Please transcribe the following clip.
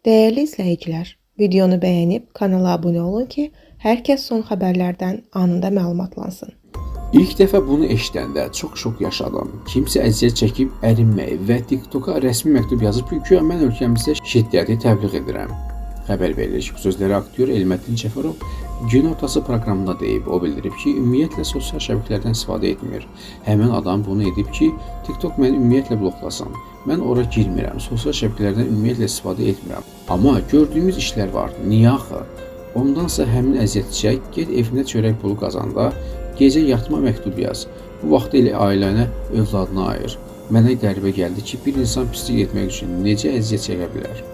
Değerli izləyicilər, videonu bəyənib kanala abunə olun ki, hər kəs son xəbərlərdən anında məlumatlansın. İlk dəfə bunu eşidəndə çox şok yaşadım. Kimsə əziyyət çəkib ərinməyi və TikToka rəsmi məktub yazıb ki, guya mən ölkəmizdə şiddəti təbliğ edirəm. Xəbər verilir ki, bu sözləri aktyor Elməttin Cəfərov gün ortası proqramında deyib. O bildirib ki, ümumiyyətlə sosial şəbəkələrdən istifadə etmir. Həmin adam bunu edib ki, TikTok məni ümumiyyətlə bloklasın. Mən ora girmirəm, sosial şəbəkələrdən ümumiyyətlə istifadə etmirəm. Amma gördüyümüz işlər var. Niyə axı? Ondansa həmin əziyyəti çək, get evində çörək pulu qazanda, gecə yatma məktub yaz. Bu vaxtı elə ailənə, övladına ayır. Mənə qəribə gəldi ki, bir insan pislik etmək üçün necə əziyyət çəkə bilər?